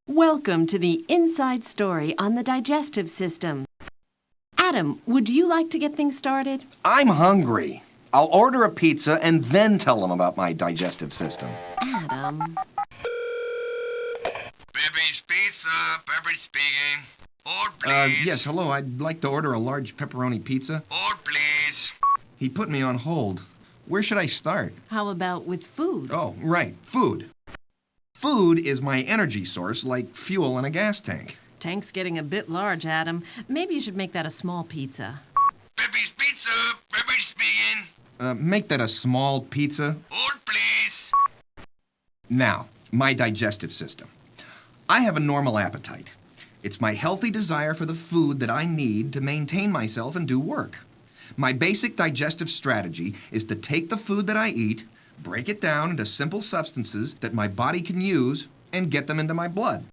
Welcome to the inside story on the digestive system. Adam, would you like to get things started? I'm hungry. I'll order a pizza and then tell them about my digestive system. Adam. Pepe's Pizza, Pepper speaking. Order, please. Yes, hello. I'd like to order a large pepperoni pizza. Order, please. He put me on hold. Where should I start? How about with food? Oh, right, food. Food is my energy source, like fuel in a gas tank. Tank's getting a bit large, Adam. Maybe you should make that a small pizza. Pepe's Pizza, Pepper speaking. Make that a small pizza. Order, please. Now, my digestive system. I have a normal appetite. It's my healthy desire for the food that I need to maintain myself and do work. My basic digestive strategy is to take the food that I eat, break it down into simple substances that my body can use, and get them into my blood.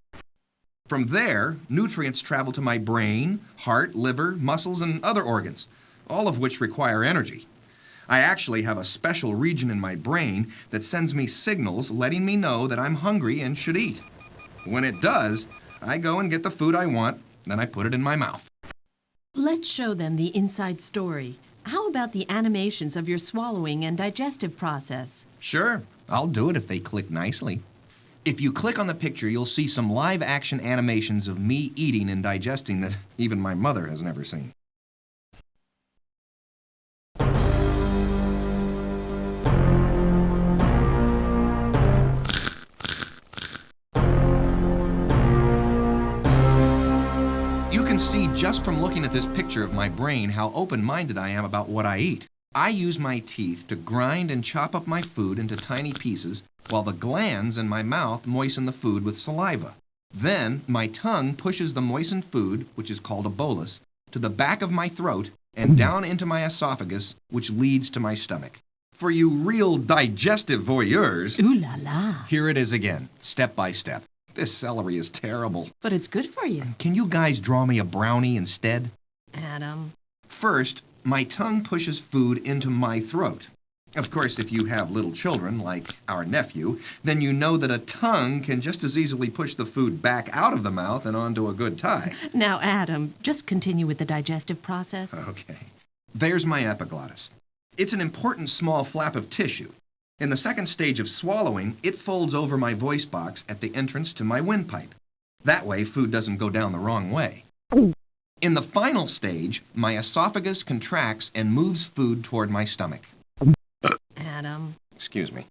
From there, nutrients travel to my brain, heart, liver, muscles, and other organs, all of which require energy. I actually have a special region in my brain that sends me signals letting me know that I'm hungry and should eat. When it does, I go and get the food I want, then I put it in my mouth. Let's show them the inside story. How about the animations of your swallowing and digestive process? Sure, I'll do it if they click nicely. If you click on the picture, you'll see some live action animations of me eating and digesting that even my mother has never seen. You can see just from looking at this picture of my brain how open-minded I am about what I eat. I use my teeth to grind and chop up my food into tiny pieces, while the glands in my mouth moisten the food with saliva. Then, my tongue pushes the moistened food, which is called a bolus, to the back of my throat and down into my esophagus, which leads to my stomach. For you real digestive voyeurs, Ooh la la. here it is again, step by step. This celery is terrible. But it's good for you. Can you guys draw me a brownie instead? Adam. First, my tongue pushes food into my throat. Of course, if you have little children, like our nephew, then you know that a tongue can just as easily push the food back out of the mouth and onto a good tie. Now, Adam, just continue with the digestive process. Okay. There's my epiglottis. It's an important small flap of tissue. In the second stage of swallowing, it folds over my voice box at the entrance to my windpipe. That way, food doesn't go down the wrong way. In the final stage, my esophagus contracts and moves food toward my stomach. Adam. Excuse me.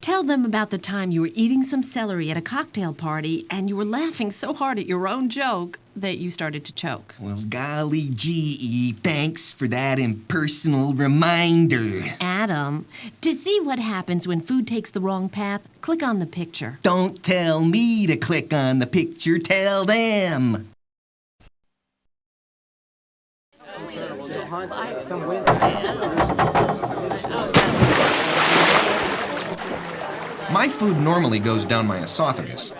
Tell them about the time you were eating some celery at a cocktail party and you were laughing so hard at your own joke that you started to choke. Well, golly gee, thanks for that impersonal reminder. Adam, to see what happens when food takes the wrong path, click on the picture. Don't tell me to click on the picture, tell them. My food normally goes down my esophagus.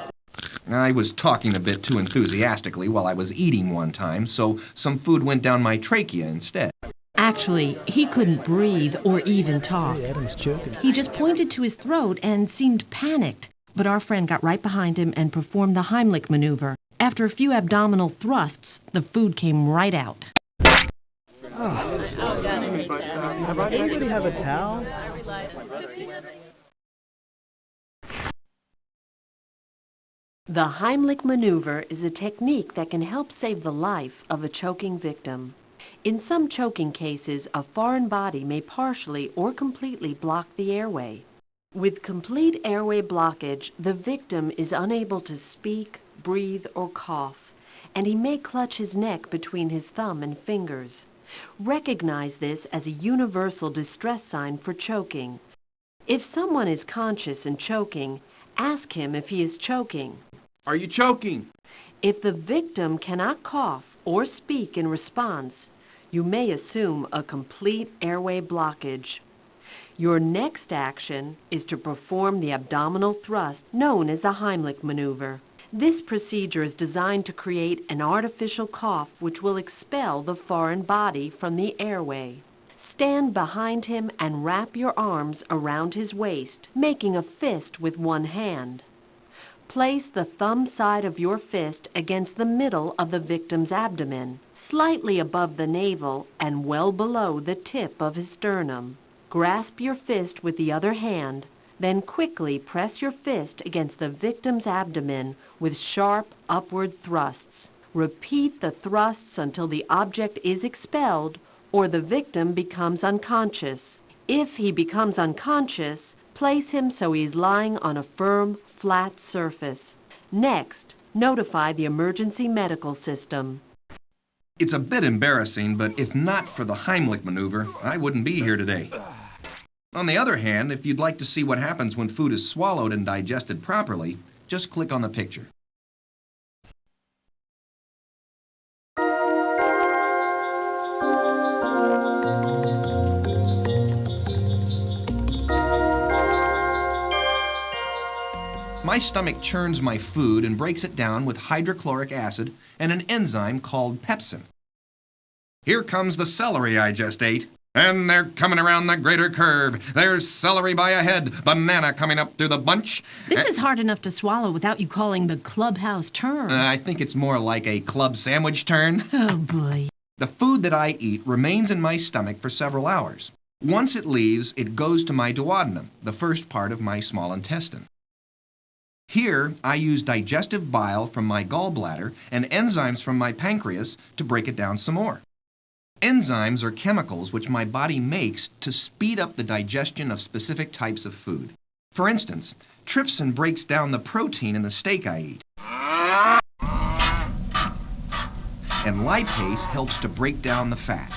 I was talking a bit too enthusiastically while I was eating one time, so some food went down my trachea instead. Actually, he couldn't breathe or even talk. He just pointed to his throat and seemed panicked. But our friend got right behind him and performed the Heimlich maneuver. After a few abdominal thrusts, the food came right out. Anybody have a towel? The Heimlich maneuver is a technique that can help save the life of a choking victim. In some choking cases, a foreign body may partially or completely block the airway. With complete airway blockage, the victim is unable to speak, breathe, or cough, and he may clutch his neck between his thumb and fingers. Recognize this as a universal distress sign for choking. If someone is conscious and choking, ask him if he is choking. Are you choking? If the victim cannot cough or speak in response, you may assume a complete airway blockage. Your next action is to perform the abdominal thrust known as the Heimlich maneuver. This procedure is designed to create an artificial cough which will expel the foreign body from the airway. Stand behind him and wrap your arms around his waist, making a fist with one hand. Place the thumb side of your fist against the middle of the victim's abdomen, slightly above the navel and well below the tip of his sternum. Grasp your fist with the other hand, then quickly press your fist against the victim's abdomen with sharp upward thrusts. Repeat the thrusts until the object is expelled or the victim becomes unconscious. If he becomes unconscious, place him so he is lying on a firm, flat surface. Next, notify the emergency medical system. It's a bit embarrassing, but if not for the Heimlich maneuver, I wouldn't be here today. On the other hand, if you'd like to see what happens when food is swallowed and digested properly, just click on the picture. My stomach churns my food and breaks it down with hydrochloric acid and an enzyme called pepsin. Here comes the celery I just ate. And they're coming around the greater curve. There's celery by a head, banana coming up through the bunch. This is hard enough to swallow without you calling the clubhouse turn. I think it's more like a club sandwich turn. Oh, boy. The food that I eat remains in my stomach for several hours. Once it leaves, it goes to my duodenum, the first part of my small intestine. Here, I use digestive bile from my gallbladder and enzymes from my pancreas to break it down some more. Enzymes are chemicals which my body makes to speed up the digestion of specific types of food. For instance, trypsin breaks down the protein in the steak I eat. And lipase helps to break down the fat.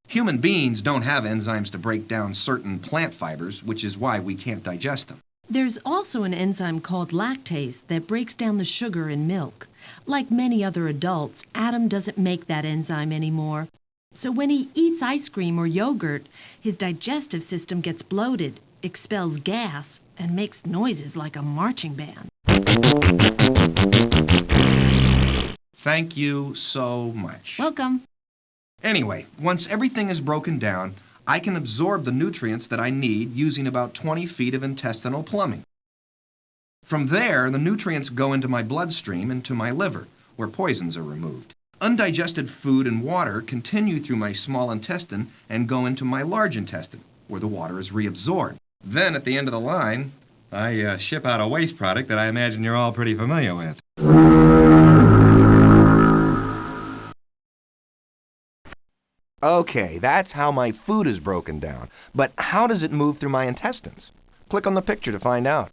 Human beings don't have enzymes to break down certain plant fibers, which is why we can't digest them. There's also an enzyme called lactase that breaks down the sugar in milk. Like many other adults, Adam doesn't make that enzyme anymore. So when he eats ice cream or yogurt, his digestive system gets bloated, expels gas, and makes noises like a marching band. Thank you so much. Welcome. Anyway, once everything is broken down, I can absorb the nutrients that I need using about 20 feet of intestinal plumbing. From there, the nutrients go into my bloodstream and to my liver, where poisons are removed. Undigested food and water continue through my small intestine and go into my large intestine, where the water is reabsorbed. Then, at the end of the line, I ship out a waste product that I imagine you're all pretty familiar with. Okay, that's how my food is broken down. But how does it move through my intestines? Click on the picture to find out.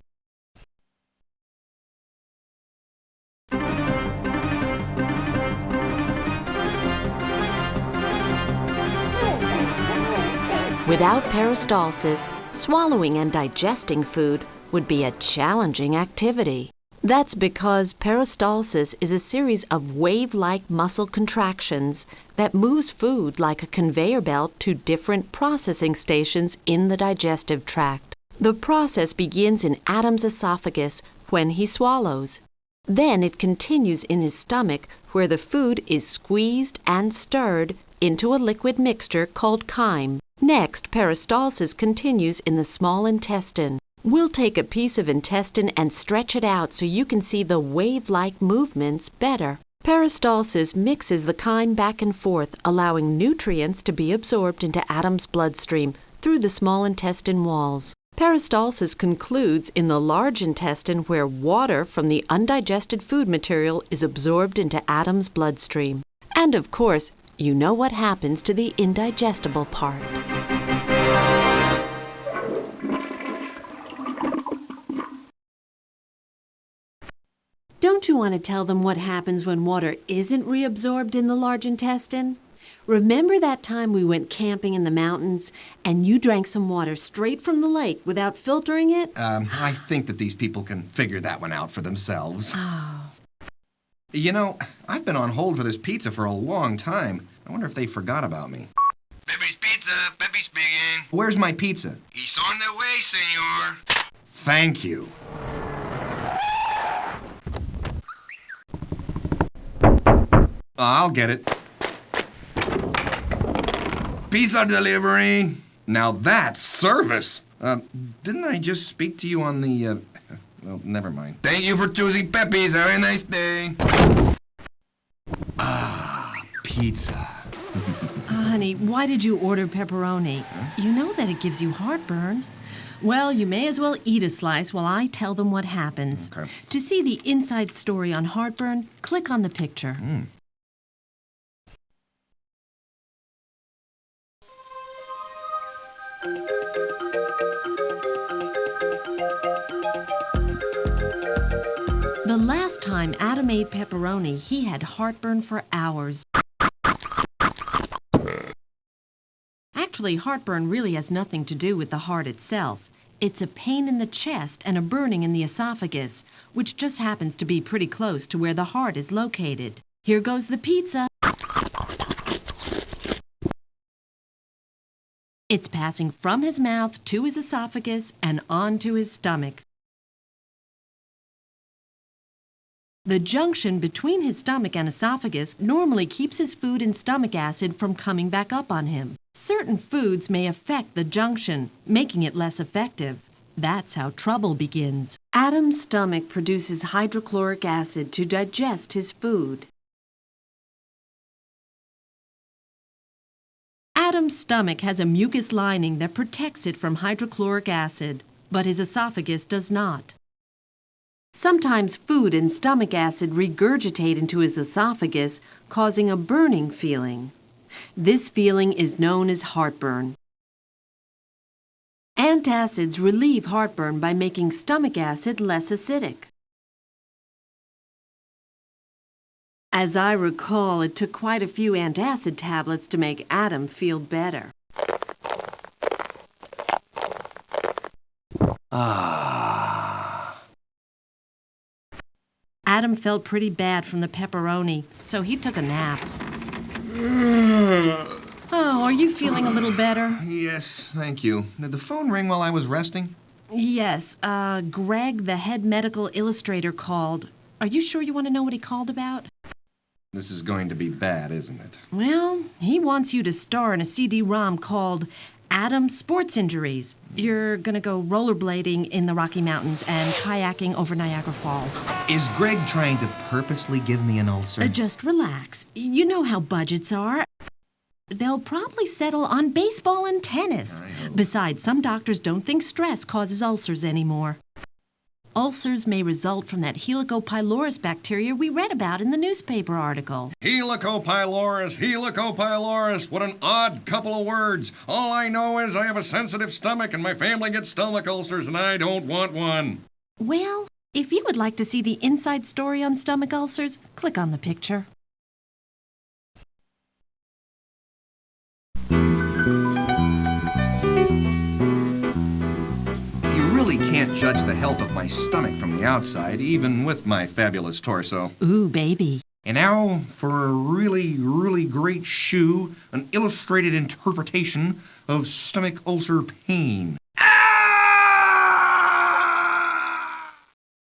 Without peristalsis, swallowing and digesting food would be a challenging activity. That's because peristalsis is a series of wave-like muscle contractions that moves food like a conveyor belt to different processing stations in the digestive tract. The process begins in Adam's esophagus when he swallows. Then it continues in his stomach where the food is squeezed and stirred into a liquid mixture called chyme. Next, peristalsis continues in the small intestine. We'll take a piece of intestine and stretch it out so you can see the wave-like movements better. Peristalsis mixes the chyme back and forth, allowing nutrients to be absorbed into Adam's bloodstream through the small intestine walls. Peristalsis concludes in the large intestine where water from the undigested food material is absorbed into Adam's bloodstream. And of course, you know what happens to the indigestible part. Don't you want to tell them what happens when water isn't reabsorbed in the large intestine? Remember that time we went camping in the mountains and you drank some water straight from the lake without filtering it? I think that these people can figure that one out for themselves. Oh. You know, I've been on hold for this pizza for a long time. I wonder if they forgot about me. Pepe's Pizza, Pepe speaking. Where's my pizza? He's on the way, senor. Thank you. I'll get it. Pizza delivery. Now that's service. Didn't I just speak to you on the, Well, never mind. Thank you for choosing Pepe's. Have a nice day. Pizza. Honey, why did you order pepperoni? You know that it gives you heartburn. Well, you may as well eat a slice while I tell them what happens. Okay. To see the inside story on heartburn, click on the picture. The last time Adam ate pepperoni, he had heartburn for hours. Actually, heartburn really has nothing to do with the heart itself. It's a pain in the chest and a burning in the esophagus, which just happens to be pretty close to where the heart is located. Here goes the pizza. It's passing from his mouth to his esophagus and on to his stomach. The junction between his stomach and esophagus normally keeps his food and stomach acid from coming back up on him. Certain foods may affect the junction, making it less effective. That's how trouble begins. Adam's stomach produces hydrochloric acid to digest his food. Adam's stomach has a mucus lining that protects it from hydrochloric acid, but his esophagus does not. Sometimes food and stomach acid regurgitate into his esophagus, causing a burning feeling. This feeling is known as heartburn. Antacids relieve heartburn by making stomach acid less acidic. As I recall, it took quite a few antacid tablets to make Adam feel better. Adam felt pretty bad from the pepperoni, so he took a nap. Oh, are you feeling a little better? Yes, thank you. Did the phone ring while I was resting? Yes, Greg, the head medical illustrator, called. Are you sure you want to know what he called about? This is going to be bad, isn't it? Well, he wants you to star in a CD-ROM called Adam's Sports Injuries. You're gonna go rollerblading in the Rocky Mountains and kayaking over Niagara Falls. Is Greg trying to purposely give me an ulcer? Just relax. You know how budgets are. They'll probably settle on baseball and tennis. Besides, some doctors don't think stress causes ulcers anymore. Ulcers may result from that Helicobacter bacteria we read about in the newspaper article. Helicobacter, Helicobacter. What an odd couple of words. All I know is I have a sensitive stomach and my family gets stomach ulcers and I don't want one. Well, if you would like to see the inside story on stomach ulcers, click on the picture. You really can't judge the health of my stomach from the outside, even with my fabulous torso. Ooh, baby. And now for a really, really great shoe, an illustrated interpretation of stomach ulcer pain.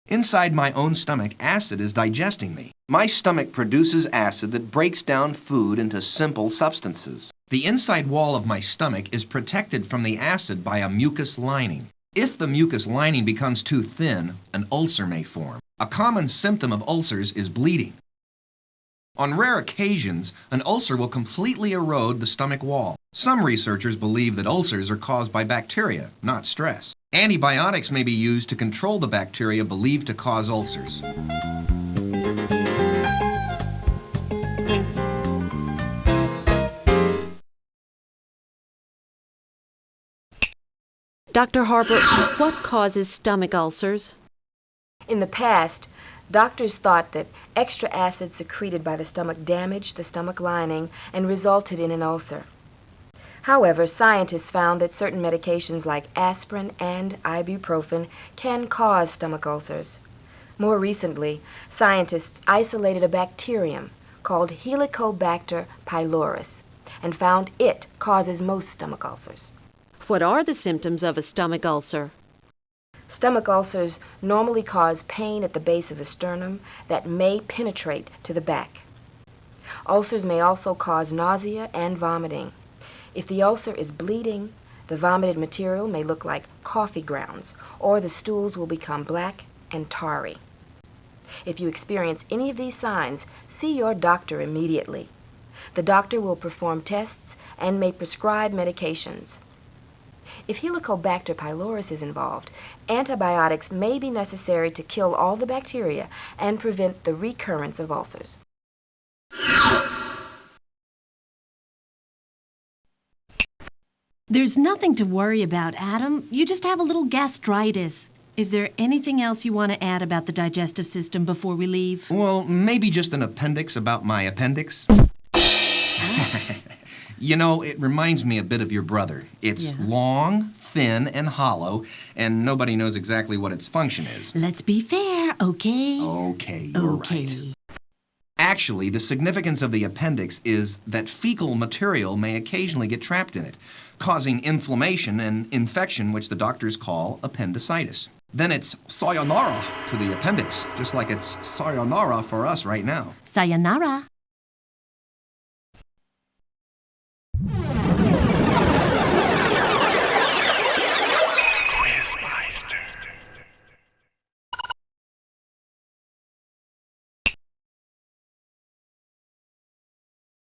Inside my own stomach, acid is digesting me. My stomach produces acid that breaks down food into simple substances. The inside wall of my stomach is protected from the acid by a mucus lining. If the mucus lining becomes too thin, an ulcer may form. A common symptom of ulcers is bleeding. On rare occasions, an ulcer will completely erode the stomach wall. Some researchers believe that ulcers are caused by bacteria, not stress. Antibiotics may be used to control the bacteria believed to cause ulcers. Dr. Harper, what causes stomach ulcers? In the past, doctors thought that extra acid secreted by the stomach damaged the stomach lining and resulted in an ulcer. However, scientists found that certain medications like aspirin and ibuprofen can cause stomach ulcers. More recently, scientists isolated a bacterium called Helicobacter pylorus and found it causes most stomach ulcers. What are the symptoms of a stomach ulcer? Stomach ulcers normally cause pain at the base of the sternum that may penetrate to the back. Ulcers may also cause nausea and vomiting. If the ulcer is bleeding, the vomited material may look like coffee grounds, or the stools will become black and tarry. If you experience any of these signs, see your doctor immediately. The doctor will perform tests and may prescribe medications. If Helicobacter pylorus is involved, antibiotics may be necessary to kill all the bacteria and prevent the recurrence of ulcers. There's nothing to worry about, Adam. You just have a little gastritis. Is there anything else you want to add about the digestive system before we leave? Well, maybe just an appendix about my appendix. You know, it reminds me a bit of your brother. It's long, thin, and hollow, and nobody knows exactly what its function is. Let's be fair, okay? Okay, you're right. Actually, the significance of the appendix is that fecal material may occasionally get trapped in it, causing inflammation and infection, which the doctors call appendicitis. Then it's sayonara to the appendix, just like it's sayonara for us right now. Sayonara.